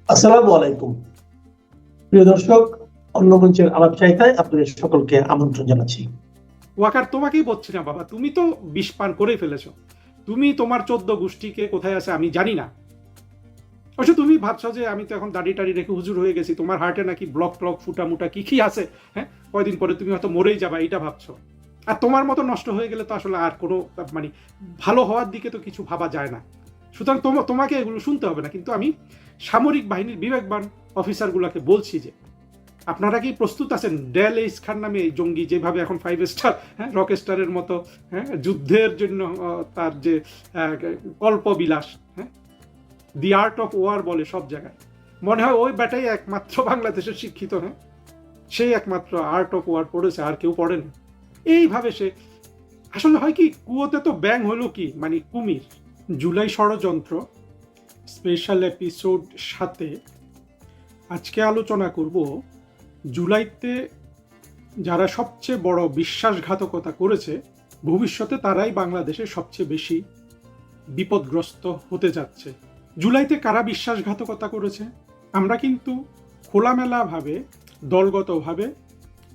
আসসালামু আলাইকুম। প্রিয় দর্শক, অন্য মঞ্চের আলাপ চাইতায় আপনাদের সকলকে আমন্ত্রণ জানাচ্ছি। ওয়াকার, তোমাকেই বলছি না বাবা, তুমি তো বিষ পান করেই ফেলেছো। তুমি তোমার 14 গোষ্ঠীকে কোথায় আছে আমি জানি না। অবশ্য তুমি ভাবছো যে আমি তো এখন দাড়ি টাড়ি রেখে হুজুর হয়ে গেছি, তোমার হার্টে নাকি ব্লক ট্লক ফুটা মুটা কি কি আছে। হ্যাঁ, কয়দিন পরে তুমি হয়তো মরেই যাবা, এটা ভাবছো। আর তোমার মতো নষ্ট হয়ে গেলে তো আসলে আর কোনো মানে ভালো হওয়ার দিকে তো কিছু ভাবা যায় না। সুতরাং তোমাকে এগুলো শুনতে হবে না, কিন্তু আমি সামরিক বাহিনীর বিবেকবান অফিসারগুলোকে বলছি যে আপনারা কি প্রস্তুত আছেন ডেল এইচ খান নামে এই জঙ্গি যেভাবে এখন 5 স্টার, হ্যাঁ, রক স্টারের মতো, হ্যাঁ, যুদ্ধের জন্য তার যে কল্পবিলাস, হ্যাঁ, দি আর্ট অফ ওয়ার বলে সব জায়গায়, মনে হয় ওই ব্যাটাই একমাত্র বাংলাদেশের শিক্ষিত। হ্যাঁ, সেই একমাত্র আর্ট অফ ওয়ার পড়েছে, আর কেউ পড়েন। এইভাবে সে আসলে হয় কি, কুয়োতে তো ব্যাং হলো কি মানে কুমির। জুলাই ষড়যন্ত্র স্পেশাল এপিসোড সাথে আজকে আলোচনা করব জুলাইতে যারা সবচেয়ে বড় বিশ্বাসঘাতকতা করেছে, ভবিষ্যতে তারাই বাংলাদেশে সবচেয়ে বেশি বিপদগ্রস্ত হতে যাচ্ছে। জুলাইতে কারা বিশ্বাসঘাতকতা করেছে? আমরা কিন্তু খোলামেলাভাবে দলগতভাবে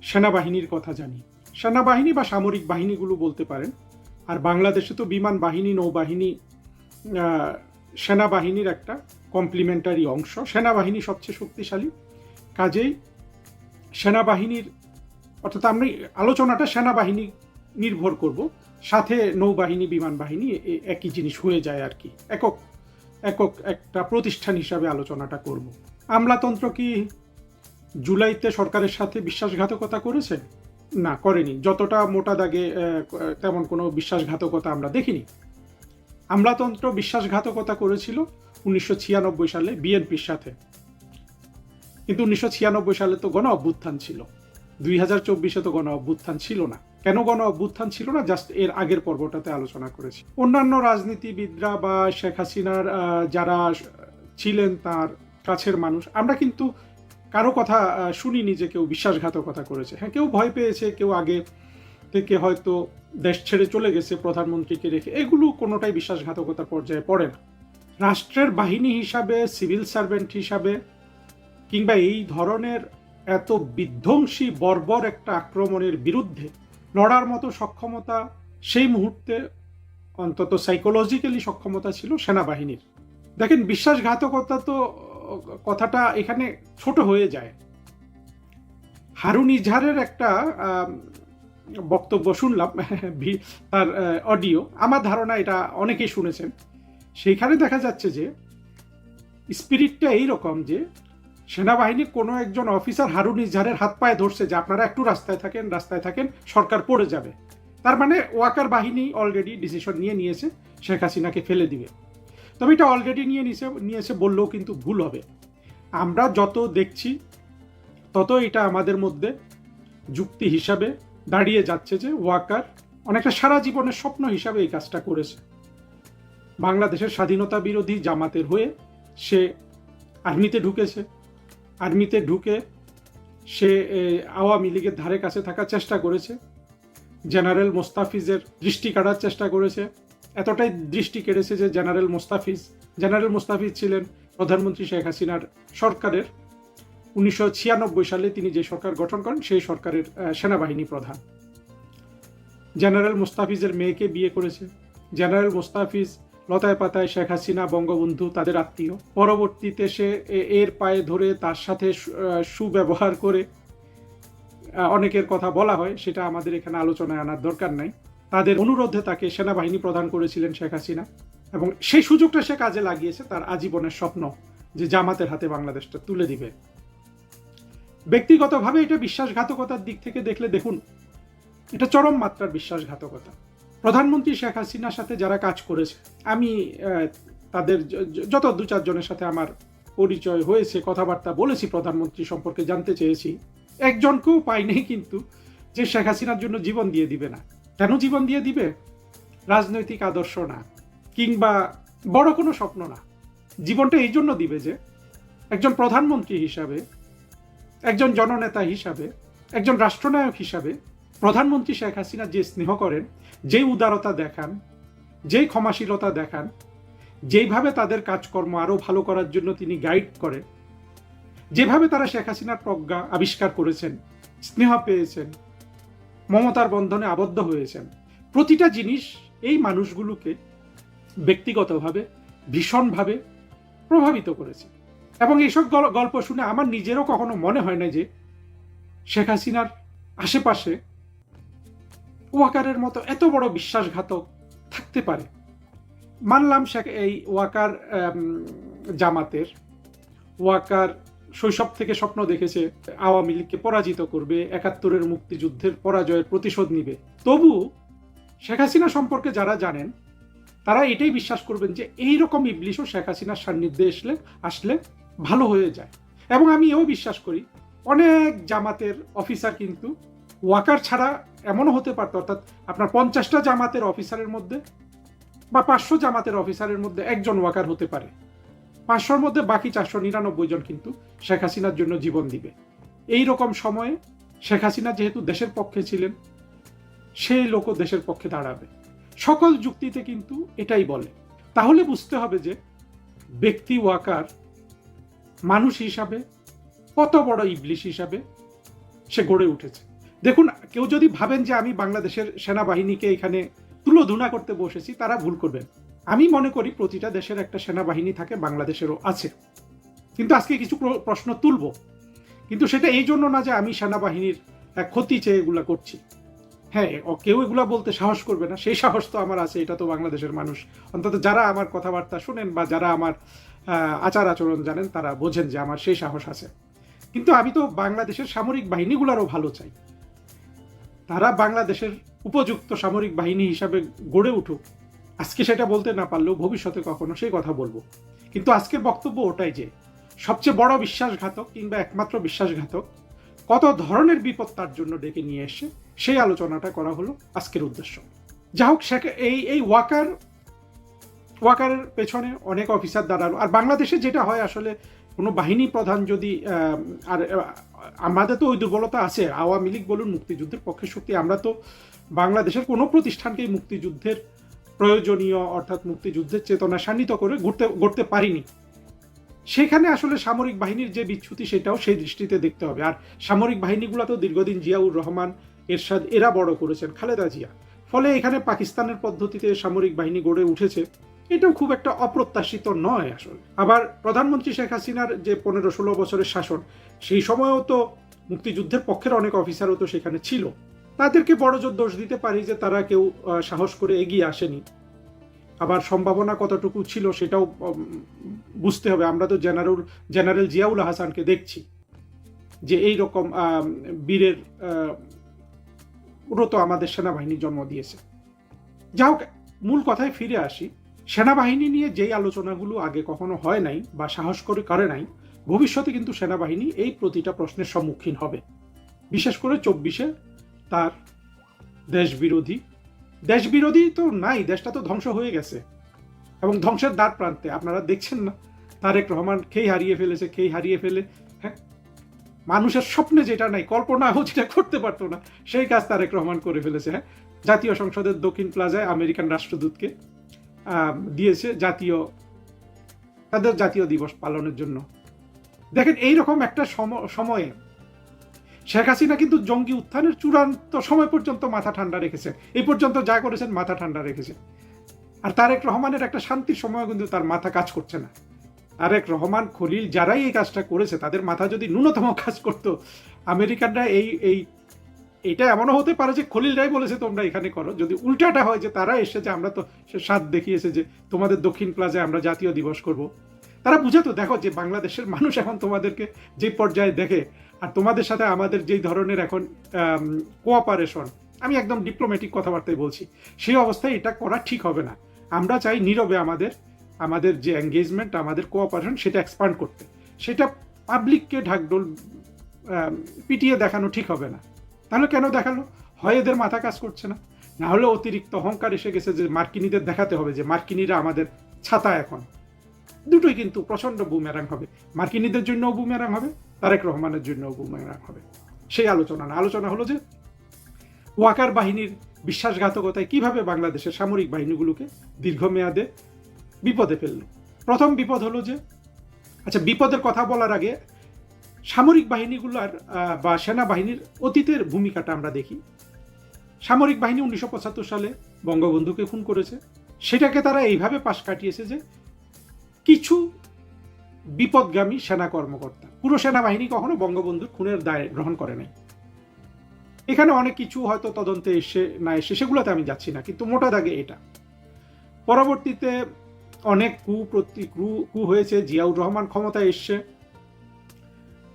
সেনাবাহিনীর কথা জানি। সেনাবাহিনী বা সামরিক বাহিনীগুলো বলতে পারেন। আর বাংলাদেশে তো বিমান বাহিনী, নৌবাহিনী সেনাবাহিনীর একটা কমপ্লিমেন্টারি অংশ। সেনাবাহিনী সবচেয়ে শক্তিশালী, কাজেই সেনাবাহিনীর, অর্থাৎ আমরা আলোচনাটা সেনাবাহিনী নির্ভর করব, সাথে নৌবাহিনী, বিমান বাহিনী একই জিনিস হয়ে যায় আর কি। একক একক একটা প্রতিষ্ঠান হিসাবে আলোচনাটা করব। আমলাতন্ত্র কি জুলাইতে সরকারের সাথে বিশ্বাসঘাতকতা করেছে? না, করেনি। যতটা মোটা দাগে তেমন কোনো বিশ্বাসঘাতকতা আমরা দেখিনি। আমলাতন্ত্র বিশ্বাসঘাতকতা করেছিল 1996 সালে বিএনপির সাথে, কিন্তু 1996 সালে তো গণ অভ্যুত্থান ছিল। 2024-এ তো গণ অভ্যুত্থান ছিল না। কেন গণ অভ্যুত্থান ছিল না, জাস্ট এর আগের পর্বটাতে আলোচনা করেছি। অন্যান্য রাজনীতিবিদরা বা শেখ হাসিনার যারা ছিলেন তার কাছের মানুষ, আমরা কিন্তু কারো কথা শুনিনি যে কেউ বিশ্বাসঘাতকতা করেছে। হ্যাঁ, কেউ ভয় পেয়েছে, কেউ আগে থেকে হয়তো দেশ ছেড়ে চলে গেছে প্রধানমন্ত্রীকে রেখে, এগুলো কোনোটাই বিশ্বাসঘাতকতার পর্যায়ে পড়ে না। রাষ্ট্রের বাহিনী হিসাবে, সিভিল সার্ভেন্ট হিসাবে, কিংবা এই ধরনের এত বিধ্বংসী বর্বর একটা আক্রমণের বিরুদ্ধে লড়ার মতো সক্ষমতা সেই মুহূর্তে, অন্তত সাইকোলজিক্যালি সক্ষমতা ছিল সেনাবাহিনীর। দেখেন, বিশ্বাসঘাতকতা তো কথাটা এখানে ছোট হয়ে যায়। হারুন ইজহারের একটা বক্তব্য শুনলাম, তার অডিও, আমার ধারণা এটা অনেকেই শুনেছেন। সেইখানে দেখা যাচ্ছে যে স্পিরিটটা এইরকম যে সেনাবাহিনীর কোনো একজন অফিসার হারুন ইজহারের হাত পায়ে ধরছে যে আপনারা একটু রাস্তায় থাকেন, সরকার পড়ে যাবে। তার মানে ওয়াকার বাহিনী অলরেডি ডিসিশন নিয়েছে শেখ হাসিনাকে ফেলে দিবে। তবে এটা অলরেডি নিয়েছে বললেও কিন্তু ভুল হবে। আমরা যত দেখছি তত এটা আমাদের মধ্যে যুক্তি হিসাবে দাঁড়িয়ে যাচ্ছে যে ওয়াকার অনেকটা সারা জীবনের স্বপ্ন হিসাবে এই কাজটা করেছে। বাংলাদেশের স্বাধীনতা বিরোধী জামাতের হয়ে সে আর্মিতে ঢুকেছে। আর্মিতে ঢুকে সে আওয়ামী লীগের ধারে কাছে থাকার চেষ্টা করেছে, জেনারেল মোস্তাফিজের দৃষ্টি কাটার চেষ্টা করেছে। এতটাই দৃষ্টি কেড়েছে যে জেনারেল মোস্তাফিজ ছিলেন প্রধানমন্ত্রী শেখ হাসিনার সরকারের 1996 সালে তিনি যে সরকার গঠন করেন সেই সরকারের সেনাবাহিনী প্রধান। জেনারেল মোস্তাফিজের মেয়েকে বিয়ে করেছে। জেনারেল মোস্তাফিজ লতায় পাতায় শেখ হাসিনা, বঙ্গবন্ধু তাদের আত্মীয়। পরবর্তীতে সে এর পায়ে ধরে তার সাথে সুব্যবহার করে, অনেকের কথা বলা হয়, সেটা আমাদের এখানে আলোচনায় আনার দরকার নাই। তাদের অনুরোধে তাকে সেনাবাহিনী প্রদান করেছিলেন শেখ হাসিনা, এবং সেই সুযোগটা সে কাজে লাগিয়েছে তার আজীবনের স্বপ্ন যে জামাতের হাতে বাংলাদেশটা তুলে দিবে। ব্যক্তিগতভাবে এটা বিশ্বাসঘাতকতার দিক থেকে দেখলে দেখুন, এটা চরম মাত্রার বিশ্বাসঘাতকতা। প্রধানমন্ত্রী শেখ হাসিনার সাথে যারা কাজ করেছে, আমি তাদের যত 2-4 জনের সাথে আমার পরিচয় হয়েছে, কথাবার্তা বলেছি, প্রধানমন্ত্রী সম্পর্কে জানতে চেয়েছি, একজনকেও পাই নাই কিন্তু যে শেখ হাসিনার জন্য জীবন দিয়ে দিবে না। কেন জীবন দিয়ে দিবে? রাজনৈতিক আদর্শ না, কিংবা বড় কোনো স্বপ্ন না। জীবনটা এই জন্য দিবে যে একজন প্রধানমন্ত্রী হিসাবে, একজন জননেতা হিসাবে, একজন রাষ্ট্রনায়ক হিসাবে প্রধানমন্ত্রী শেখ হাসিনা যে স্নেহ করেন, যেই উদারতা দেখান, যেই ক্ষমাশীলতা দেখান, যেইভাবে তাদের কাজকর্ম আরও ভালো করার জন্য তিনি গাইড করেন, যেভাবে তারা শেখ হাসিনার প্রজ্ঞা আবিষ্কার করেছেন, স্নেহ পেয়েছেন, মমতার বন্ধনে আবদ্ধ হয়েছেন, প্রতিটা জিনিস এই মানুষগুলোকে ব্যক্তিগতভাবে ভীষণভাবে প্রভাবিত করেছে। এবং এইসব গল্প শুনে আমার নিজেরও কখনো মনে হয় না যে শেখ হাসিনার আশেপাশে ওয়াকারের মতো এত বড় বিশ্বাসঘাতক থাকতে পারে। মানলাম এই ওয়াকার জামাতের, ওয়াকার শৈশব থেকে স্বপ্ন দেখেছে আওয়ামী লীগকে পরাজিত করবে, ৭১-এর মুক্তিযুদ্ধের পরাজয়ের প্রতিশোধ নিবে। তবু শেখ হাসিনা সম্পর্কে যারা জানেন তারা এটাই বিশ্বাস করবেন যে এইরকম ইবলিশও শেখ হাসিনার সান্নিধ্যে আসলে ভালো হয়ে যায়। এবং আমি এও বিশ্বাস করি অনেক জামাতের অফিসার কিন্তু ওয়াকার ছাড়া এমনও হতে পারত, অর্থাৎ আপনার ৫০টা জামাতের অফিসারের মধ্যে বা ৫০০ জামাতের অফিসারের মধ্যে একজন ওয়াকার হতে পারে, ৫০০-র মধ্যে বাকি ৪৯৯ জন কিন্তু শেখ হাসিনার জন্য জীবন দিবে। এই রকম সময়ে শেখ হাসিনা যেহেতু দেশের পক্ষে ছিলেন, সেই লোকও দেশের পক্ষে দাঁড়াবে। সকল যুক্তিতে কিন্তু এটাই বলে। তাহলে বুঝতে হবে যে ব্যক্তি ওয়াকার মানুষ হিসাবে কত বড় ইবলিশ হিসাবে সে গড়ে উঠেছে। দেখুন, কেউ যদি ভাবেন যে আমি বাংলাদেশের সেনাবাহিনীকে এখানে তুলোধুনা করতে বসেছি, তারা ভুল করবেন। আমি মনে করি প্রতিটা দেশের একটা সেনাবাহিনী থাকে, বাংলাদেশেরও আছে। কিন্তু আজকে কিছু প্রশ্ন তুলব, কিন্তু সেটা এই জন্য না যে আমি সেনাবাহিনীর ক্ষতি চেয়ে এগুলা করছি। হ্যাঁ, কেউ এগুলা বলতে সাহস করবে না, সেই সাহস তো আমার আছে। এটা তো বাংলাদেশের মানুষ, অন্তত যারা আমার কথাবার্তা শুনেন বা যারা আমার আচার আচরণ জানেন তারা বোঝেন যে আমার সেই সাহস আছে। কিন্তু আমি তো বাংলাদেশের সামরিক বাহিনীগুলোরও ভালো চাই। তারা বাংলাদেশের উপযুক্ত সামরিক বাহিনী হিসাবে গড়ে উঠুক। আজকে সেটা বলতে না পারলেও ভবিষ্যতে কখনো সেই কথা বলবো। কিন্তু আজকের বক্তব্য ওটাই যে সবচেয়ে বড় বিশ্বাসঘাতক কিংবা একমাত্র বিশ্বাসঘাতক কত ধরনের বিপদ তার জন্য ডেকে নিয়ে এসে সেই আলোচনাটা করা হলো আজকের উদ্দেশ্য। যা হোক, এই ওয়াকারের পেছনে অনেক অফিসার দাঁড়ালো। আর বাংলাদেশে যেটা হয়, আসলে কোনো বাহিনী প্রধান যদি আর আমাদের তো ওই দুর্বলতা আছে, আওয়ামী লীগ বলুন, মুক্তিযুদ্ধের পক্ষে শক্তি, আমরা তো বাংলাদেশের কোনো প্রতিষ্ঠানকেই মুক্তিযুদ্ধের প্রয়োজনীয় অর্থাৎ মুক্তিযুদ্ধের চেতনা শানিত করে গড়তে পারিনি। সেখানে আসলে সামরিক বাহিনীর যে বিচ্যুতি সেটাও সেই দৃষ্টিতে দেখতে হবে। আর সামরিক বাহিনীগুলো তো দীর্ঘদিন জিয়াউর রহমান, এরশাদ এরা বড় করেছেন, খালেদা জিয়া। ফলে এখানে পাকিস্তানের পদ্ধতিতে সামরিক বাহিনী গড়ে উঠেছে, এটাও খুব একটা অপ্রত্যাশিত নয় আসলে। আবার প্রধানমন্ত্রী শেখ হাসিনার যে ১৫-১৬ বছরের শাসন, সেই সময়ও তো মুক্তিযুদ্ধের পক্ষের অনেক অফিসারও তো সেখানে ছিল। তাদেরকে বড় জোর দোষ দিতে পারি যে তারা কেউ সাহস করে এগিয়ে আসেনি। আবার সম্ভাবনা কতটুকু ছিল সেটাও বুঝতে হবে। আমরা তো জেনারেল জিয়াউল হাসানকে দেখছি যে এই রকম বীরের তো আমাদের সেনাবাহিনী জন্ম দিয়েছে। যা হোক, মূল কথায় ফিরে আসি। সেনাবাহিনী নিয়ে যেই আলোচনাগুলো আগে কখনো হয় নাই বা সাহস করে নাই, ভবিষ্যতে কিন্তু সেনাবাহিনী এই প্রতিটা প্রশ্নের সম্মুখীন হবে। বিশেষ করে ২৪-এ তার দেশবিরোধী তো নাই, দেশটা তো ধ্বংস হয়ে গেছে এবং ধ্বংসের দ্বার প্রান্তে। আপনারা দেখছেন না, তারেক রহমান খেই হারিয়ে ফেলে হ্যাঁ, মানুষের স্বপ্নে যেটা নাই, কল্পনাও যেটা করতে পারতো না, সেই কাজ তারেক রহমান করে ফেলেছে। হ্যাঁ, জাতীয় সংসদের দক্ষিণ প্লাজায় আমেরিকান রাষ্ট্রদূতকে দিয়েছে তাদের জাতীয় দিবস পালনের জন্য। দেখেন, এইরকম একটা সময়ে শেখ হাসিনা কিন্তু জঙ্গি উত্থানের চূড়ান্ত সময় পর্যন্ত মাথা ঠান্ডা রেখেছে। এই পর্যন্ত যা করেছেন মাথা ঠান্ডা রেখেছে। আর তারেক রহমানের একটা শান্তির সময় কিন্তু তার মাথা কাজ করছে না। তারেক রহমান, খলিল যারাই এই কাজটা করেছে তাদের মাথা যদি ন্যূনতম কাজ করতো, আমেরিকানরা এইটা এমনও হতে পারে যে খলিলরাই বলেছে তোমরা এখানে করো। যদি উল্টাটা হয় যে তারা এসেছে, আমরা তো সে স্বাদ দেখিয়েছে যে তোমাদের দক্ষিণ প্লাজায় আমরা জাতীয় দিবস করব, তারা বুঝে তো দেখো যে বাংলাদেশের মানুষ এখন তোমাদেরকে যে পর্যায়ে দেখে, আর তোমাদের সাথে আমাদের যেই ধরনের এখন কোঅপারেশন, আমি একদম ডিপ্লোম্যাটিক কথাবার্তায় বলছি, সেই অবস্থায় এটা করা ঠিক হবে না। আমরা চাই নীরবে আমাদের যে এঙ্গেজমেন্ট, আমাদের কোঅপারেশন, সেটা এক্সপান্ড করতে। সেটা পাবলিককে ঢাকঢোল পিটিয়ে দেখানো ঠিক হবে না। তাহলে কেন দেখালো? হয় এদের মাথা কাজ করছে না, না হলে অতিরিক্ত অহংকার এসে গেছে যে মার্কিনীদের দেখাতে হবে যে মার্কিনীরা আমাদের ছাতা। এখন দুটোই কিন্তু প্রচন্ড বুমেরাং হবে, মার্কিনীদের জন্যও বুমেরাং হবে, তারেক রহমানের জন্যও বুমেরাং হবে। সেই আলোচনা হলো যে ওয়াকার বাহিনীর বিশ্বাসঘাতকতায় কিভাবে বাংলাদেশের সামরিক বাহিনীগুলোকে দীর্ঘমেয়াদে বিপদে ফেললো। প্রথম বিপদ হলো যে, আচ্ছা, বিপদের কথা বলার আগে সামরিক বাহিনীগুলার বা সেনাবাহিনীর অতীতের ভূমিকাটা আমরা দেখি। সামরিক বাহিনী 1975 সালে বঙ্গবন্ধুকে খুন করেছে। সেটাকে তারা এইভাবে পাশ কাটিয়েছে যে কিছু বিপদগামী সেনা কর্মকর্তা, পুরো সেনাবাহিনী কখনো বঙ্গবন্ধুর খুনের দায় গ্রহণ করে নাই। এখানে অনেক কিছু হয়তো তদন্তে এসে না এসে সেগুলোতে আমি যাচ্ছি না, কিন্তু মোটা দাগে এটা। পরবর্তীতে অনেক কু হয়েছে। জিয়াউর রহমান ক্ষমতায় এসছে।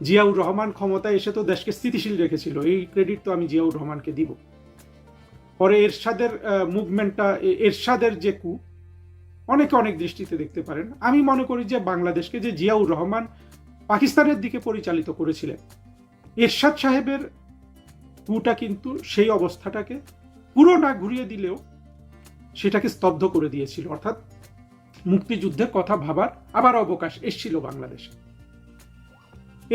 জিয়াউর রহমান ক্ষমতায় এসে তো দেশকে স্থিতিশীল রেখেছিল, এই ক্রেডিট তো আমি জিয়াউর রহমানকে দিব। পরে এরশাদের মুভমেন্টটা, এরশাদের যে কু, অনেকে অনেক দৃষ্টিতে দেখতে পারেন। আমি মনে করি যে বাংলাদেশকে যে জিয়াউর রহমান পাকিস্তানের দিকে পরিচালিত করেছিলেন, এরশাদ সাহেবের কুটা কিন্তু সেই অবস্থাটাকে পুরো না ঘুরিয়ে দিলেও সেটাকে স্তব্ধ করে দিয়েছিল। অর্থাৎ মুক্তিযুদ্ধের কথা ভাবার আবার অবকাশ এসেছিল বাংলাদেশে।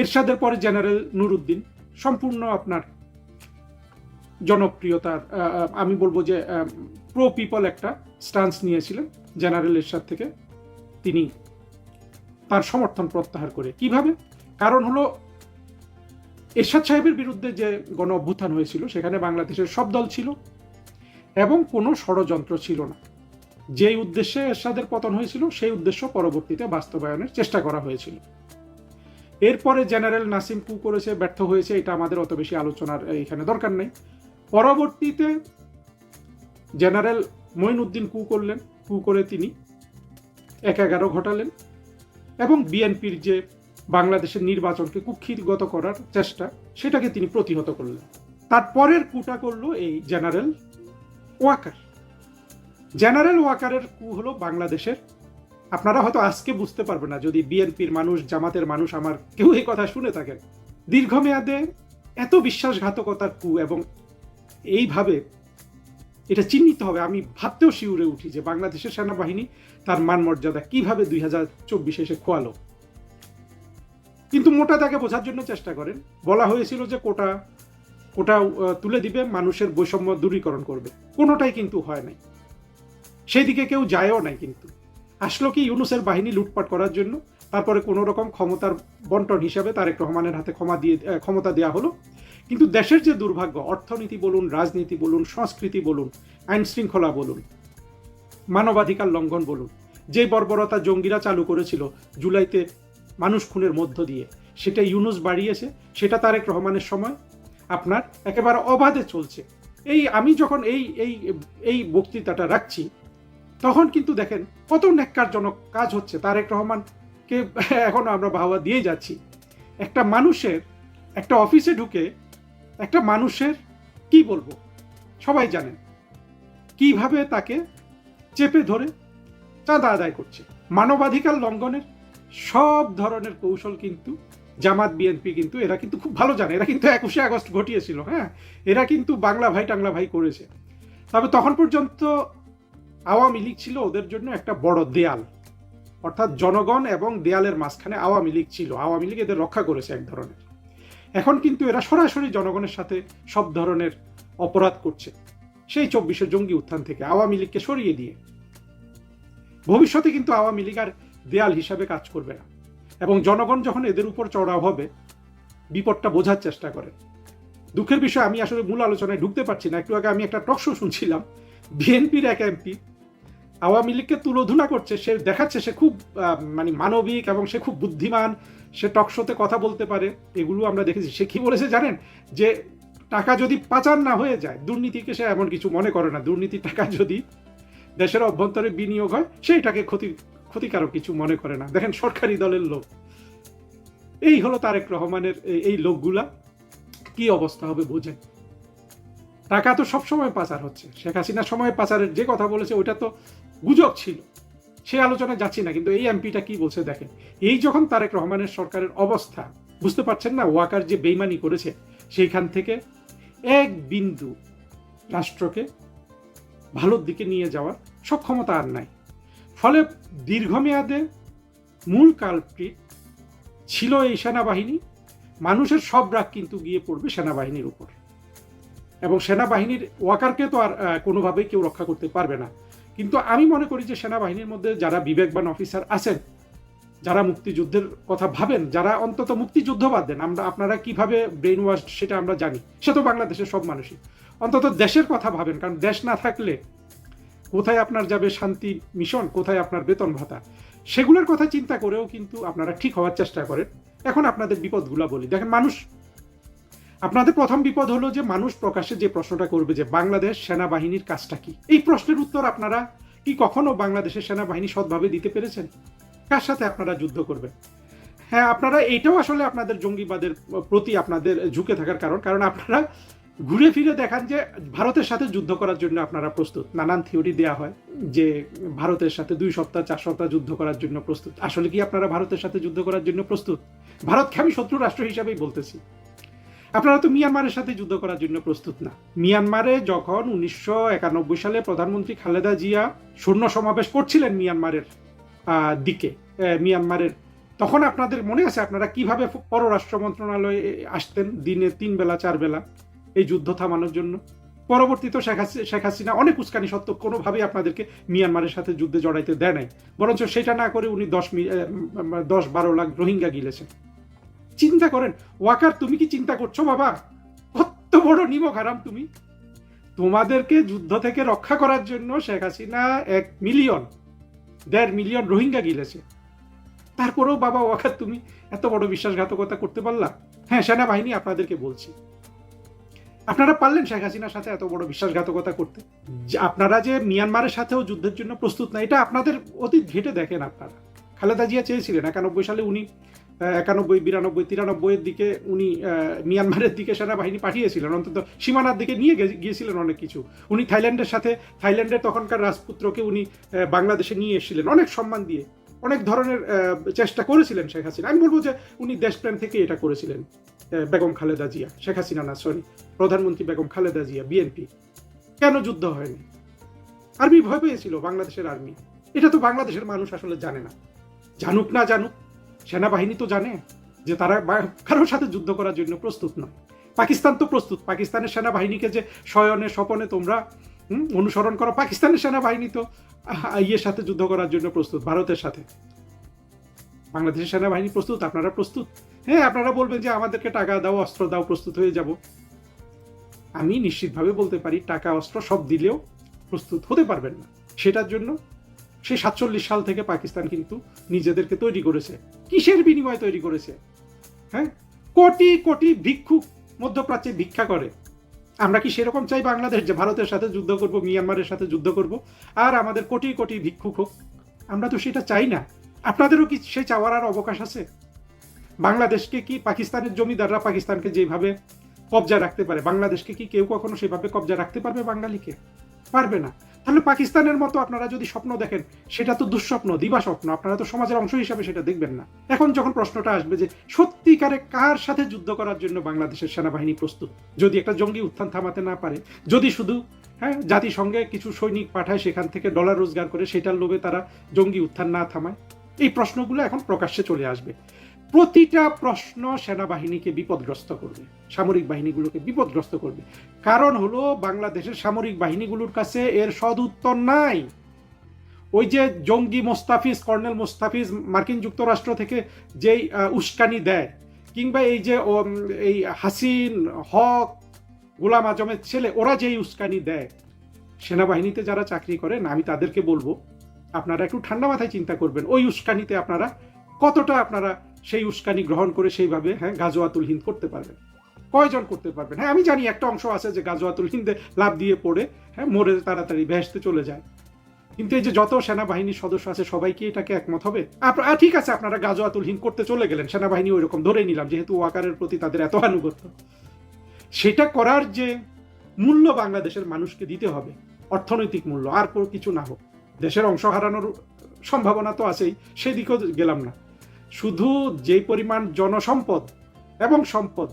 এরশাদের পরে জেনারেল নুরুদ্দিন সম্পূর্ণ আপনার জনপ্রিয়তার, আমি বলবো যে প্রো পিপল একটা স্টান্স নিয়েছিলেন। জেনারেল এরশাদ থেকে তিনি তার সমর্থন প্রত্যাহার করে। কিভাবে? কারণ হলো এরশাদ সাহেবের বিরুদ্ধে যে গণ অভ্যুত্থান হয়েছিল সেখানে বাংলাদেশের সব দল ছিল এবং কোনো ষড়যন্ত্র ছিল না। যেই উদ্দেশ্যে এরশাদের পতন হয়েছিল সেই উদ্দেশ্য পরবর্তীতে বাস্তবায়নের চেষ্টা করা হয়েছিল। এরপরে জেনারেল নাসিম কু করেছে, ব্যর্থ হয়েছে, এটা আমাদের অত বেশি আলোচনার এখানে দরকার নেই। পরবর্তীতে জেনারেল মঈনুদ্দিন কু করলেন। কু করে তিনি ১/১১ ঘটালেন এবং বিএনপির যে বাংলাদেশের নির্বাচনকে কুক্ষিগত করার চেষ্টা সেটাকে তিনি প্রতিহত করলেন। তারপরের কুটা করলো এই জেনারেল ওয়াকার। জেনারেল ওয়াকারের কু হলো বাংলাদেশের, আপনারা হয়তো আজকে বুঝতে পারবেন না যদি বিএনপির মানুষ, জামাতের মানুষ আমার কেউ এই কথা শুনে থাকেন। দীর্ঘমেয়াদে এত বিশ্বাসঘাতকতার কু এবং এইভাবে এটা চিহ্নিত হবে, আমি ভাবতেও শিউরে উঠি যে বাংলাদেশের সেনাবাহিনী তার মান মর্যাদা কিভাবে 2024 এসে খোয়ালো। কিন্তু মোটা দাগে বোঝার জন্য চেষ্টা করেন। বলা হয়েছিল যে কোটা তুলে দিবে, মানুষের বৈষম্য দূরীকরণ করবে। কোনোটাই কিন্তু হয় নাই, সেই দিকে কেউ যায়ও নাই। কিন্তু আসলো কি ইউনূসের বাহিনী লুটপাট করার জন্য। তারপরে কোনো রকম ক্ষমতার বন্টন হিসাবে তারেক রহমানের হাতে ক্ষমতা দেওয়া হলো। কিন্তু দেশের যে দুর্ভাগ্য, অর্থনীতি বলুন, রাজনীতি বলুন, সংস্কৃতি বলুন, আইন শৃঙ্খলা বলুন, মানবাধিকার লঙ্ঘন বলুন, যে বর্বরতা জঙ্গিরা চালু করেছিল জুলাইতে মানুষ খুনের মধ্য দিয়ে, সেটা ইউনূস বাড়িয়েছে। সেটা তারেক রহমানের সময় আপনার একেবারে অবাধে চলছে। আমি যখন এই বক্তৃতাটা রাখছি তখন কিন্তু দেখেন কত ন্যাক্কারজনক কাজ হচ্ছে। তারেক রহমানকে এখনো আমরা বাহবা দিয়ে যাচ্ছি। একটা মানুষের একটা অফিসে ঢুকে একটা মানুষের কি বলবো, সবাই জানেন কিভাবে তাকে চেপে ধরে চাঁদা আদায় করছে। মানবাধিকার লঙ্ঘনের সব ধরনের কৌশল কিন্তু জামাত, বিএনপি কিন্তু এরা কিন্তু খুব ভালো জানে। এরা কিন্তু 21শে আগস্ট ঘটিয়েছিল। হ্যাঁ, এরা কিন্তু বাংলা ভাই টাংলা ভাই করেছে। তবে তখন পর্যন্ত আওয়ামী লীগ ছিল ওদের জন্য একটা বড় দেয়াল, অর্থাৎ জনগণ এবং দেয়ালের মাঝখানে আওয়ামী লীগ ছিল। আওয়ামী লীগ এদের রক্ষা করেছে এক ধরনের। এখন কিন্তু এরা সরাসরি জনগণের সাথে সব ধরনের অপরাধ করছে, সেই 24শে জঙ্গি উত্থান থেকে আওয়ামী লীগকে সরিয়ে দিয়ে। ভবিষ্যতে কিন্তু আওয়ামী লীগ আর দেয়াল হিসাবে কাজ করবে না। এবং জনগণ যখন এদের উপর চড়াও হবে, বিপদটা বোঝার চেষ্টা করে। দুঃখের বিষয়, আমি আসলে মূল আলোচনায় ঢুকতে পারছি না। একটু আগে আমি একটা টক শো শুনছিলাম, বিএনপির এক এমপি আওয়ামী লীগকে তুলোধুনা করছে। সে দেখাচ্ছে সে খুব মানবিক এবং সে খুব বুদ্ধিমান, সে টক শোতে কথা বলতে পারে, এগুলো আমরা দেখেছি। সে কি বলেছে জানেন? যে টাকা যদি পাচার না হয়ে যায়, দুর্নীতিকে সে এমন কিছু মনে করে না। দুর্নীতির টাকা যদি দেশের অভ্যন্তরে বিনিয়োগ হয় সেইটাকে ক্ষতিকারক কিছু মনে করে না। দেখেন, সরকারি দলের লোক। এই হলো তারেক রহমানের এই লোকগুলা, কি অবস্থা হবে বোঝেন। টাকা তো সবসময় পাচার হচ্ছে। শেখ হাসিনার সময় পাচারের যে কথা বলেছে ওইটা তো গুজব ছিল, সে আলোচনায় যাচ্ছি না। কিন্তু এই এমপিটা কি বলছে দেখেন। এই যখন তারেক রহমানের সরকারের অবস্থা, বুঝতে পারছেন না ওয়াকার যে বেইমানি করেছে, সেইখান থেকে এক বিন্দু রাষ্ট্রকে ভালোর দিকে নিয়ে যাওয়ার সক্ষমতা আর নাই। ফলে দীর্ঘমেয়াদে মূল কালপ্রিট ছিল এই সেনাবাহিনী। মানুষের সব রাগ কিন্তু গিয়ে পড়বে সেনাবাহিনীর উপর, এবং সেনাবাহিনীর ওয়াকারকে তো আর কোনোভাবেই কেউ রক্ষা করতে পারবে না। কিন্তু আমি মনে করি যে সেনাবাহিনীর মধ্যে যারা বিবেকবান অফিসার আছেন যারা মুক্তিযুদ্ধের কথা ভাবেন, যারা অন্তত মুক্তিযুদ্ধ বাদ দেন, আপনারা কিভাবে ব্রেন ওয়াশ সেটা আমরা জানি, সে তো বাংলাদেশের সব মানুষই, অন্তত দেশের কথা ভাবেন। কারণ দেশ না থাকলে কোথায় আপনার যাবে শান্তি মিশন, কোথায় আপনার বেতন ভাতা, সেগুলোর কথা চিন্তা করেও কিন্তু আপনারা ঠিক হওয়ার চেষ্টা করেন। এখন আপনাদের বিপদগুলো বলি। দেখেন, আপনাদের প্রথম বিপদ হলো যে মানুষ প্রকাশ্যে যে প্রশ্নটা করবে যে বাংলাদেশ সেনাবাহিনীর কাজটা কি, এই প্রশ্নের উত্তর আপনারা কি কখনো বাংলাদেশের সেনাবাহিনী সৎভাবে দিতে পেরেছেন? কার সাথে আপনারা যুদ্ধ করবেন? হ্যাঁ, আপনারা এইটাও আসলে আপনাদের জঙ্গিবাদের প্রতি আপনাদের ঝুঁকে থাকার কারণ আপনারা ঘুরে ফিরে দেখান যে ভারতের সাথে যুদ্ধ করার জন্য আপনারা প্রস্তুত। নানান থিওরি দেয়া হয় যে ভারতের সাথে 2 সপ্তাহ 4 সপ্তাহ যুদ্ধ করার জন্য প্রস্তুত। আসলে কি আপনারা ভারতের সাথে যুদ্ধ করার জন্য প্রস্তুত? ভারতকে আমি শত্রু রাষ্ট্র হিসাবেই বলতেছি। আপনারা তো মিয়ানমারের সাথে যুদ্ধ করার জন্য প্রস্তুত না। মিয়ানমারে যখন 1991 সালে প্রধানমন্ত্রী খালেদা জিয়া সৈন্য সমাবেশ করছিলেন মিয়ানমারের দিকে, তখন আপনাদের মনে আছে আপনারা কিভাবে পররাষ্ট্র মন্ত্রণালয়ে আসতেন দিনে 3 বেলা 4 বেলা এই যুদ্ধ থামানোর জন্য? পরবর্তীতে শেখ হাসিনা অনেক উস্কানি সত্ত্বেও কোনোভাবেই আপনাদেরকে মিয়ানমারের সাথে যুদ্ধে জড়াইতে দেয় নাই, বরঞ্চ সেটা না করে উনি 10-12 লাখ রোহিঙ্গা গিলেছেন। চিন্তা করেন ওয়াকার, তুমি কি চিন্তা করছো বাবা? কত বড় নিমক হারাম তুমি! তোমাদেরকে যুদ্ধ থেকে রক্ষা করার জন্য শেখ হাসিনা 1.5 মিলিয়ন রোহিঙ্গা গিলেছে। তারপরেও বাবা ওয়াকার, তুমি এত বড় বিশ্বাসঘাতকতা করতে পারলা? হ্যাঁ, সেনাবাহিনী আপনাদেরকে বলছি, আপনারা পারলেন শেখ হাসিনার সাথে এত বড় বিশ্বাসঘাতকতা করতে? আপনারা যে মিয়ানমারের সাথেও যুদ্ধের জন্য প্রস্তুত না, এটা আপনাদের অতীত ঘেটে দেখেন। আপনারা খালেদা জিয়া চেয়েছিলেন 91 সালে, উনি 91, 92, 93 এর দিকে উনি মিয়ানমারের দিকে সেনাবাহিনী পাঠিয়েছিলেন, অন্তত সীমানার দিকে নিয়ে গিয়েছিলেন অনেক কিছু। উনি থাইল্যান্ডের তখনকার রাজপুত্রকে উনি বাংলাদেশে নিয়ে এসেছিলেন অনেক সম্মান দিয়ে, অনেক ধরনের চেষ্টা করেছিলেন শেখ হাসিনা। আমি বলবো যে উনি দেশপ্রেম থেকে এটা করেছিলেন। বেগম খালেদা জিয়া, শেখ হাসিনা না, সরি, প্রধানমন্ত্রী বেগম খালেদা জিয়া, বিএনপি। কেন যুদ্ধ হয়নি? আর্মি ভয় পেয়েছিল, বাংলাদেশের আর্মি। এটা তো বাংলাদেশের মানুষ আসলে জানে না। জানুক না জানুক, সেনাবাহিনী তো জানে যে তারা কারোর সাথে যুদ্ধ করার জন্য প্রস্তুত নয়। পাকিস্তান তো প্রস্তুত। পাকিস্তানের সেনাবাহিনীকে যে শয়নে স্বপনে তোমরা অনুসরণ করো, পাকিস্তানের সেনাবাহিনী তো ইয়ের সাথে যুদ্ধ করার জন্য প্রস্তুত, ভারতের সাথে। বাংলাদেশের সেনাবাহিনী প্রস্তুত? আপনারা প্রস্তুত? হ্যাঁ, আপনারা বলবেন যে আমাদেরকে টাকা দাও, অস্ত্র দাও, প্রস্তুত হয়ে যাব। আমি নিশ্চিতভাবে বলতে পারি টাকা অস্ত্র সব দিলেও প্রস্তুত হতে পারবেন না। সেটার জন্য সেই 47 সাল থেকে পাকিস্তান কিন্তু নিজেদেরকে তৈরি করেছে। কিসের বিনিময়ে তৈরি করেছে? হ্যাঁ, কোটি কোটি ভিক্ষুক মধ্যপ্রাচ্যে ভিক্ষা করে। আমরা কি সেরকম চাই বাংলাদেশ যে ভারতের সাথে যুদ্ধ করব, মিয়ানমারের সাথে যুদ্ধ করব, আর আমাদের কোটি কোটি ভিক্ষুক হোক? আমরা তো সেটা চাই না। আপনাদেরও কি সে চাওয়ার আর অবকাশ আছে? বাংলাদেশকে কি পাকিস্তানের জমিদাররা পাকিস্তানকে যেভাবে কবজা রাখতে পারে, বাংলাদেশকে কি কেউ কখনো সেভাবে কবজা রাখতে পারবে? বাঙালিকে পারবে না। তাহলে পাকিস্তানের মতো আপনারা যদি স্বপ্ন দেখেন, সেটা তো দুঃস্বপ্ন, দিবা স্বপ্ন। আপনারা তো সমাজের অংশ হিসাবে সেটা দেখবেন না। এখন যখন প্রশ্নটা আসবে যে সত্যিকারে কার সাথে যুদ্ধ করার জন্য বাংলাদেশের সেনাবাহিনী প্রস্তুত, যদি একটা জঙ্গি উত্থান থামাতে না পারে, যদি শুধু জাতিসংঘে কিছু সৈনিক পাঠায়, সেখান থেকে ডলার রোজগার করে, সেটার লোভে তারা জঙ্গি উত্থান না থামায়, এই প্রশ্নগুলো এখন প্রকাশ্যে চলে আসবে। প্রতিটা প্রশ্ন সেনাবাহিনীকে বিপদগ্রস্ত করবে, সামরিক বাহিনীগুলোকে বিপদগ্রস্ত করবে। কারণ হলো বাংলাদেশের সামরিক বাহিনীগুলোর কাছে এর সদ উত্তর নাই। ওই যে জঙ্গি মোস্তাফিজ, কর্নেল মোস্তাফিজ মার্কিন যুক্তরাষ্ট্র থেকে যেই উস্কানি দেয়, কিংবা এই যে এই হাসিন হক, গোলাম আজমের ছেলে, ওরা যেই উস্কানি দেয়, সেনাবাহিনীতে যারা চাকরি করেন, আমি তাদেরকে বলবো আপনারা একটু ঠান্ডা মাথায় চিন্তা করবেন। ওই উস্কানিতে আপনারা কতটা আপনারা সেই উস্কানি গ্রহণ করে সেইভাবে গাজওয়াতুল হিন্দ করতে পারবেন? কয়জন করতে পারবেন? হ্যাঁ, আমি জানি একটা অংশ আছে যে গাজওয়াতুল হিন্দে লাভ দিয়ে পড়ে মরে তাড়াতাড়ি ভেস্তে চলে যায়, কিন্তু এই যে যত সেনাবাহিনীর সদস্য আছে সবাই কি এটাকে একমত হবে? ঠিক আছে, আপনারা গাজওয়াতুল হিন্দ করতে চলে গেলেন, সেনাবাহিনী ওই রকম ধরে নিলাম, যেহেতু ওয়াকারের প্রতি তাদের এত আনুগত্য। সেটা করার যে মূল্য বাংলাদেশের মানুষকে দিতে হবে, অর্থনৈতিক মূল্য, আর কিছু না হোক, দেশের অংশ হারানোর সম্ভাবনা তো আছেই, সেদিকেও গেলাম না। শুধু যেই পরিমাণ জনসম্পদ এবং সম্পদ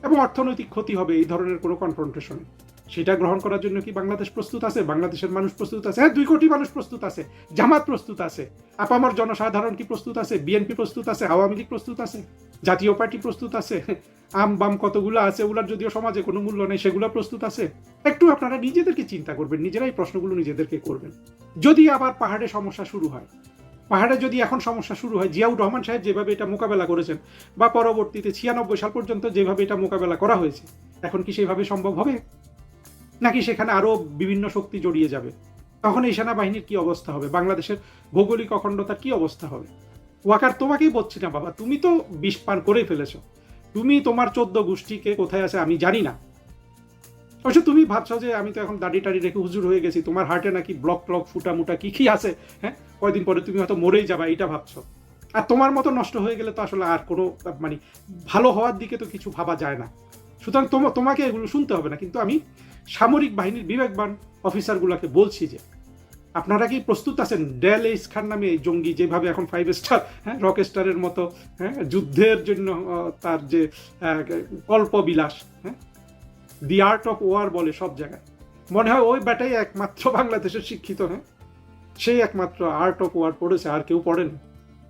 এবং অর্থনৈতিক ক্ষতি হবে এই ধরনের কোনো কনফ্রন্টেশনে, সেটা গ্রহণ করার জন্য কি বাংলাদেশ প্রস্তুত আছে? বাংলাদেশের মানুষ প্রস্তুত আছে? হ্যাঁ, 2 কোটি মানুষ প্রস্তুত আছে, জামাত প্রস্তুত আছে, আপামর জনসাধারণ কি প্রস্তুত আছে? বিএনপি প্রস্তুত আছে, আওয়ামী লীগ প্রস্তুত আছে, জাতীয় পার্টি প্রস্তুত আছে, আম বাম কতগুলো আছে, ওগুলোর যদিও সমাজে কোনো মূল্য নেই, সেগুলো প্রস্তুত আছে। একটু আপনারা নিজেদেরকে চিন্তা করবেন, নিজেরাই প্রশ্নগুলো নিজেদেরকে করবেন। যদি আবার পাহাড়ে সমস্যা শুরু হয়, পাহাড়ে যদি এখন সমস্যা শুরু হয়, জিয়াউর রহমান সাহেব যেভাবে এটা মোকাবেলা করেছেন বা পরবর্তীতে 96 সাল পর্যন্ত যেভাবে এটা মোকাবেলা করা হয়েছে, এখন কি সেভাবে সম্ভব হবে? নাকি সেখানে আরো বিভিন্ন শক্তি জড়িয়ে যাবে? তখন এই সেনাবাহিনীর কি অবস্থা হবে? বাংলাদেশের ভৌগোলিক অখণ্ডতার কি অবস্থা হবে? ওয়াকার, তোমাকেই বলছি না বাবা, তুমি তো বিষ পান করেই ফেলেছো। তুমি তোমার 14 গোষ্ঠীকে কোথায় আছে আমি জানি না। অবশ্য তুমি ভাবছো যে আমি তো এখন দাড়ি টাড়ি রেখে হুজুর হয়ে গেছি, তোমার হার্টে নাকি ব্লক ট্লক ফুটা মুটা কি কি আছে, হ্যাঁ, কয়দিন পরে তুমি হয়তো মরেই যাবা, এটা ভাবছো। আর তোমার মতো নষ্ট হয়ে গেলে তো আসলে আর কোনো মানে ভালো হওয়ার দিকে তো কিছু ভাবা যায় না। সুতরাং তোমাকে এগুলো শুনতে হবে না। কিন্তু আমি সামরিক বাহিনীর বিবেকবান অফিসারগুলোকে বলছি যে আপনারা কি প্রস্তুত আছেন ডেল খান নামে এই জঙ্গি যেভাবে এখন 5 স্টার, হ্যাঁ, রক স্টারের মতো, হ্যাঁ, যুদ্ধের জন্য তার যে কল্পবিলাস, হ্যাঁ, দি আর্ট অফ ওয়ার বলে সব জায়গায়, মনে হয় ওই ব্যাটাই একমাত্র বাংলাদেশের শিক্ষিত, হ্যাঁ, সেই একমাত্র আর্ট অফ ওয়ার পড়েছে, আর কেউ পড়েন।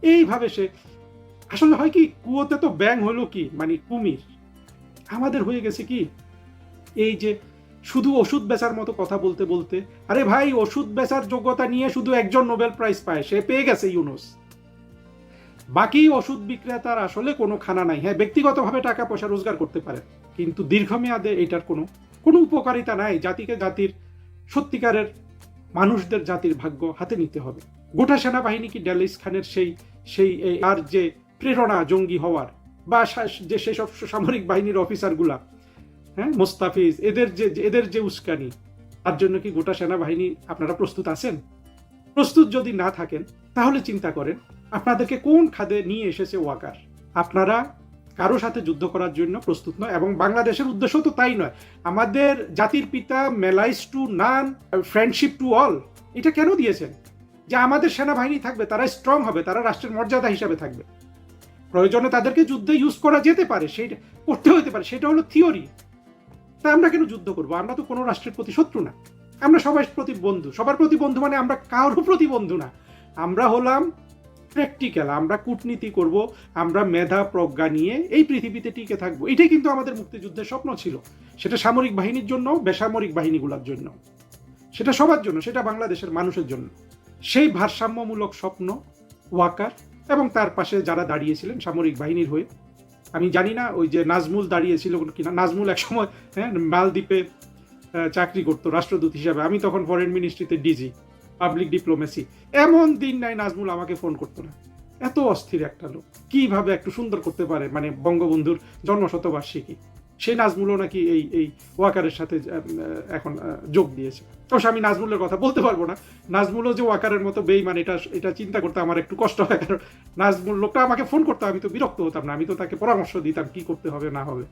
এইভাবে সে আসলে হয় কি, কুয়োতে তো ব্যাং হলো কি মানে কুমির, আমাদের হয়ে গেছে কি এই যে শুধু ওষুধ বেচার মতো কথা বলতে বলতে, আরে ভাই ওষুধ বেচার যোগ্যতা নিয়ে শুধু একজন নোবেল প্রাইজ পায়, সে পেয়ে গেছে ইউনুস। বাকি ওষুধ বিক্রেতার আসলে কোনো খানা নাই। হ্যাঁ, ব্যক্তিগতভাবে টাকা পয়সা রোজগার করতে পারে, কিন্তু দীর্ঘমেয়াদে এটার কোনো উপকারিতা নাই। জাতিকে জাতির সত্যিকারের মানুষদের জাতির ভাগ্য হাতে নিতে হবে। গোটা সেনাবাহিনী কি ডেল খানের সেই আর যে প্রেরণা জঙ্গি হওয়ার, বা যে সেসব সামরিক বাহিনীর অফিসারগুলা, হ্যাঁ, মোস্তাফিজ, এদের যে উস্কানি, তার জন্য কি গোটা সেনাবাহিনী আপনারা প্রস্তুত আছেন? প্রস্তুত যদি না থাকেন তাহলে চিন্তা করেন আপনাদেরকে কোন খাদে নিয়ে এসেছে ওয়াকার। আপনারা কারো সাথে যুদ্ধ করার জন্য প্রস্তুত নয়, এবং বাংলাদেশের উদ্দেশ্য তো তাই নয়। আমাদের জাতির পিতা malice to none, friendship to all, এটা কেন দিয়েছেন? যে আমাদের সেনাবাহিনী থাকবে, তারা স্ট্রং হবে, তারা রাষ্ট্রের মর্যাদা হিসাবে থাকবে, প্রয়োজনে তাদেরকে যুদ্ধে ইউজ করা যেতে পারে, সেটা করতে হতে পারে, সেটা হলো থিওরি। তা আমরা কেন যুদ্ধ করবো? আমরা তো কোনো রাষ্ট্রের প্রতি শত্রু না, আমরা সবার প্রতি বন্ধু। সবার প্রতি বন্ধু মানে আমরা কারোর প্রতি বন্ধু না, আমরা হলাম প্র্যাকটিক্যাল, আমরা কূটনীতি করব, আমরা মেধা প্রজ্ঞা নিয়ে এই পৃথিবীতে টিকে থাকবো। এটাই কিন্তু আমাদের মুক্তিযুদ্ধের স্বপ্ন ছিল। সেটা সামরিক বাহিনীর জন্য, বেসামরিক বাহিনীগুলোর জন্য, সেটা সবার জন্য, সেটা বাংলাদেশের মানুষের জন্য। সেই ভারসাম্যমূলক স্বপ্ন ওয়াকার এবং তার পাশে যারা দাঁড়িয়েছিলেন সামরিক বাহিনীর হয়ে, আমি জানি না ওই যে নাজমুল দাঁড়িয়েছিল কিনা। নাজমুল এক সময়, হ্যাঁ, মালদ্বীপে চাকরি করতো রাষ্ট্রদূত হিসাবে, আমি তখন ফরেন মিনিস্ট্রিতে ডিজি পাবলিক ডিপ্লোমেসি। এমন দিন নাই নাজমুল আমাকে ফোন করতো না। এত অস্থির একটা লোক, কিভাবে একটু সুন্দর করতে পারে, মানে বঙ্গবন্ধুর জন্মশতবার্ষিকী। সেই নাজমুলও নাকি এই ওয়াকারের সাথে এখন যোগ দিয়েছে। অবশ্য আমি নাজমুলের কথা বলতে পারবো না, নাজমুলও যে ওয়াকারের মতো বেইমান এটা চিন্তা করতে আমার একটু কষ্ট হয়। কারণ নাজমুল লোকটা আমাকে ফোন করতো, আমি তো বিরক্ত হতাম না, আমি তো তাকে পরামর্শ দিতাম কি করতে হবে না হবে।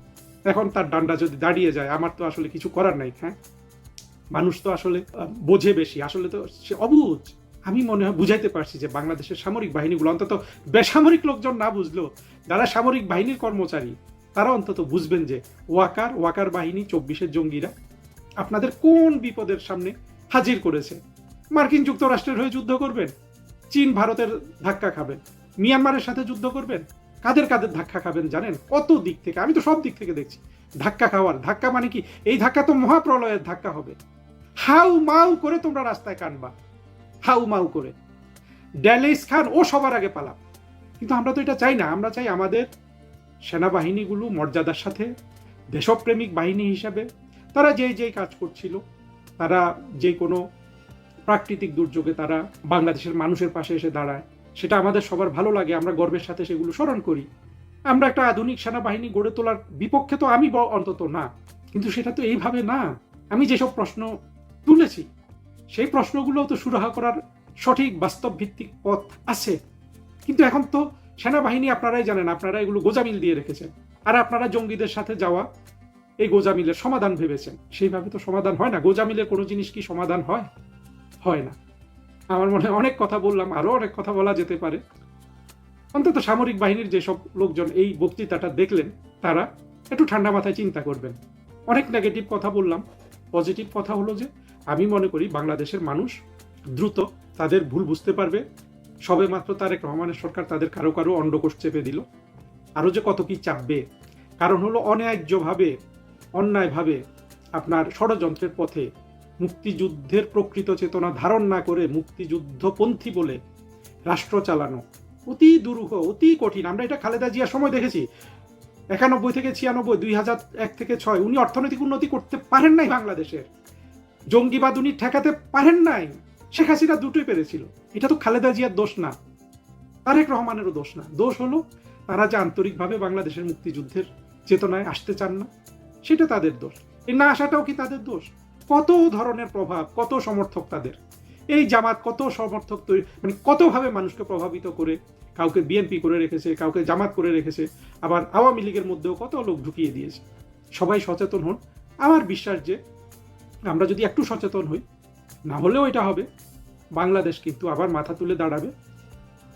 এখন তার ডান্ডা যদি দাঁড়িয়ে যায়, আমার তো আসলে কিছু করার নাই। হ্যাঁ, মানুষ তো আসলে বোঝে বেশি, আসলে তো সে অবুঝ। আমি মনে হয় বুঝাইতে পারছি যে বাংলাদেশের সামরিক বাহিনীগুলো, অন্তত বেসামরিক লোকজন না বুঝলেও যারা সামরিক বাহিনীর কর্মচারী, তারা অন্তত বুঝবেন যে ওয়াকার বাহিনী, 24-এর জঙ্গিরা আপনাদের কোন বিপদের সামনে হাজির করেছে। মার্কিন যুক্তরাষ্ট্রের হয়ে যুদ্ধ করবেন, চীন ভারতের ধাক্কা খাবেন, মিয়ানমারের সাথে যুদ্ধ করবেন, কাদের ধাক্কা খাবেন জানেন? কত দিক থেকে, আমি তো সব দিক থেকে দেখছি ধাক্কা খাওয়ার। ধাক্কা মানে কি? এই ধাক্কা তো মহাপ্রলয়ের ধাক্কা হবে। হাউ মাউ করে তোমরা রাস্তায় কানবা, হাউ মাউ করে। ডেল খান ও সবার আগে পালাম। কিন্তু আমরা তো এটা চাই না। আমরা চাই আমাদের সেনাবাহিনীগুলো মর্যাদার সাথে, দেশপ্রেমিক বাহিনী হিসাবে তারা যেই কাজ করছিল, তারা যে কোনো প্রাকৃতিক দুর্যোগে তারা বাংলাদেশের মানুষের পাশে এসে দাঁড়ায়, সেটা আমাদের সবার ভালো লাগে, আমরা গর্বের সাথে সেগুলো স্মরণ করি। আমরা একটা আধুনিক সেনাবাহিনী গড়ে তোলার বিপক্ষে তো আমি অন্তত না, কিন্তু সেটা তো এইভাবে না। আমি যেসব প্রশ্ন তুলেছি সেই প্রশ্নগুলো তো সুরাহা করার সঠিক বাস্তব ভিত্তিক পথ আছে। কিন্তু এখন তো সেনাবাহিনী, আপনারাই জানেন, আপনারা এগুলো গোজামিল দিয়ে রেখেছেন, আর আপনারা জঙ্গিদের সাথে যাওয়া এই গোজামিলের সমাধান ভেবেছেন। সেইভাবে তো সমাধান হয় না। গোজামিলের কোনো জিনিস কি সমাধান হয়? হয় না। আমার মনে হয় অনেক কথা বললাম, আরো অনেক কথা বলা যেতে পারে। অন্তত সামরিক বাহিনীর যেসব লোকজন এই বক্তৃতাটা দেখলেন, তারা একটু ঠান্ডা মাথায় চিন্তা করবেন। অনেক নেগেটিভ কথা বললাম, পজিটিভ কথা হলো যে আমি মনে করি বাংলাদেশের মানুষ দ্রুত তাদের ভুল বুঝতে পারবে। সবে মাত্র তারেক রহমানের সরকার তাদের কারো অন্ডকোষ চেপে দিল, আরো যে কত কি চাপবে। কারণ হলো অন্যায্যভাবে, অন্যায়ভাবে আপনার ষড়যন্ত্রের পথে মুক্তিযুদ্ধের প্রকৃত চেতনা ধারণ না করে মুক্তিযুদ্ধপন্থী বলে রাষ্ট্র চালানো অতি দুরূহ, অতি কঠিন। আমরা এটা খালেদা জিয়ার সময় দেখেছি। 91 থেকে 96, 2001 থেকে 6 উনি অর্থনৈতিক উন্নতি করতে পারেন নাই বাংলাদেশের, জঙ্গিবাদ উনি ঠেকাতে পারেন নাই। শেখ হাসিনা দুটোই পেরেছিল। এটা তো খালেদা জিয়ার দোষ না, তারেক রহমানেরও দোষ না। দোষ হলো তারা যে আন্তরিকভাবে বাংলাদেশের মুক্তিযুদ্ধের চেতনায় আসতে চান না, সেটা তাদের দোষ। এই না আসাটাও কি তাদের দোষ? কত ধরনের প্রভাব, কত সমর্থক তাদের। এই জামাত কত সমর্থক তৈরি, মানে কতভাবে মানুষকে প্রভাবিত করে, কাউকে বিএনপি করে রেখেছে, কাউকে জামাত করে রেখেছে, আবার আওয়ামী লীগের মধ্যেও কত লোক ঢুকিয়ে দিয়েছে। সবাই সচেতন হন। আমার বিশ্বাস যে আমরা যদি একটু সচেতন হই, না হলেও এটা হবে, বাংলাদেশ কিন্তু আবার মাথা তুলে দাঁড়াবে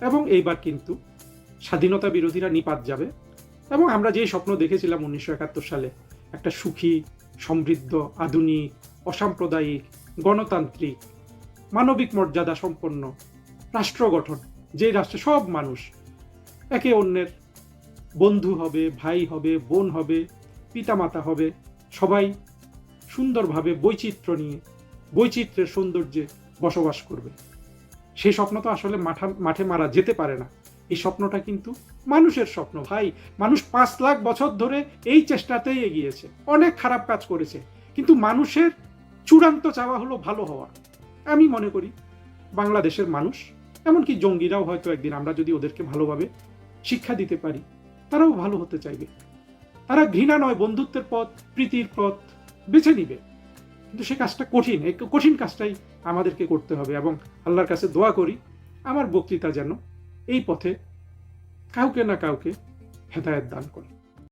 এবং এইবার কিন্তু স্বাধীনতা বিরোধীরা নিপাত যাবে। এবং আমরা যে স্বপ্ন দেখেছিলাম 1971 সালে, একটা সুখী, সমৃদ্ধ, আধুনিক, অসাম্প্রদায়িক, গণতান্ত্রিক, মানবিক মর্যাদা সম্পন্ন রাষ্ট্র গঠন, যে রাষ্ট্রে সব মানুষ একে অন্যের বন্ধু হবে, ভাই হবে, বোন হবে, পিতামাতা হবে, সবাই সুন্দরভাবে বৈচিত্র্য নিয়ে, বৈচিত্র্যের সৌন্দর্যে বসবাস করবে। সেই স্বপ্ন তো আসলে মাঠে মারা যেতে পারে না। এই স্বপ্নটা কিন্তু মানুষের স্বপ্ন ভাই। মানুষ 5 লাখ বছর ধরে এই চেষ্টাতেই এগিয়েছে, অনেক খারাপ কাজ করেছে, কিন্তু মানুষের চূড়ান্ত চাওয়া হলো ভালো হওয়া। আমি মনে করি বাংলাদেশের মানুষ, এমনকি জঙ্গিরাও হয়তো একদিন আমরা যদি ওদেরকে ভালোভাবে শিক্ষা দিতে পারি, তারাও ভালো হতে চাইবে। তারা ঘৃণা নয়, বন্ধুত্বের পথ, প্রীতির পথ বেছে নিবে। কিন্তু সে কাজটা কঠিন, এই কঠিন কাজটাই আমাদেরকে করতে হবে। এবং আল্লাহর কাছে দোয়া করি আমার বক্তৃতা যেন এই পথে কাউকে না কাউকে হেদায়েত দান করে।